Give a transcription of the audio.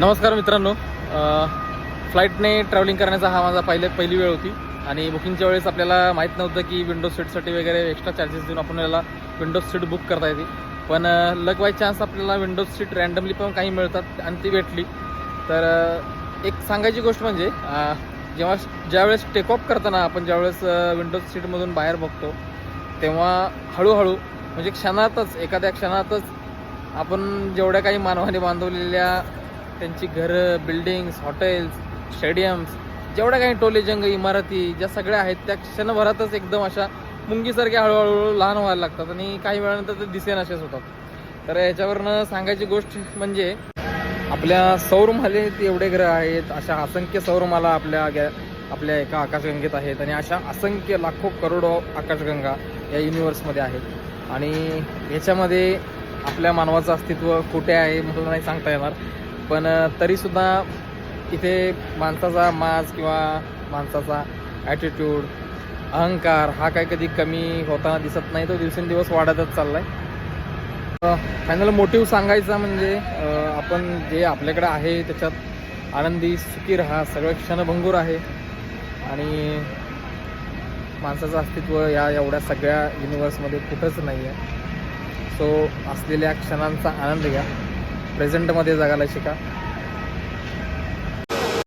नमस्कार मित्रांनो. फ्लाईटने ट्रॅव्हलिंग करण्याचा हा माझा पहिली वेळ होती आणि बुकिंगच्या वेळेस आपल्याला माहीत नव्हतं की विंडो सीटसाठी वगैरे एक्स्ट्रा चार्जेस देऊन आपण याला विंडो सीट बुक करता येते. पण लक बाय चान्स आपल्याला विंडो सीट रँडमली पण काही मिळतात आणि ती भेटली. तर एक सांगायची गोष्ट म्हणजे ज्यावेळेस टेकऑफ करताना आपण ज्यावेळेस विंडो सीटमधून बाहेर बघतो तेव्हा हळूहळू म्हणजे एखाद्या क्षणातच आपण जेवढ्या काही मानवाने बांधवलेल्या त्यांची घरं, बिल्डिंग्स, हॉटेल्स, स्टेडियम्स, जेवढ्या काही टोलेजंग इमारती ज्या सगळ्या आहेत त्या क्षणभरातच एकदम अशा मुंगीसारख्या हळूहळू लहान व्हायला लागतात आणि काही वेळानंतर ते दिसेनासेच होतात. तर याच्यावरनं सांगायची गोष्ट म्हणजे आपल्या सौरमालेत एवढे ग्रह आहेत, अशा असंख्य सौरमाला आपल्या एका आकाशगंगेत आहेत आणि अशा असंख्य लाखो करोडो आकाशगंगा या युनिवर्समध्ये आहेत आणि याच्यामध्ये आपल्या मानवाचं अस्तित्व कुठे आहे म्हणून नाही सांगता येणार. पण तरीसुद्धा इथे माणसाचा माज किंवा माणसाचा ॲटिट्यूड, अहंकार हा काय कधी कमी होताना दिसत नाही, तो दिवसेंदिवस वाढतच चालला आहे. फायनल मोटिव्ह सांगायचा म्हणजे आपण जे आपल्याकडे आहे त्याच्यात आनंदी सुखी राहा. सगळं क्षणभंगूर आहे आणि माणसाचं अस्तित्व या एवढ्या सगळ्या युनिवर्समध्ये कुठंच नाही आहे. सो असलेल्या क्षणांचा आनंद घ्या, प्रेझेंटमध्ये जगायला शिका.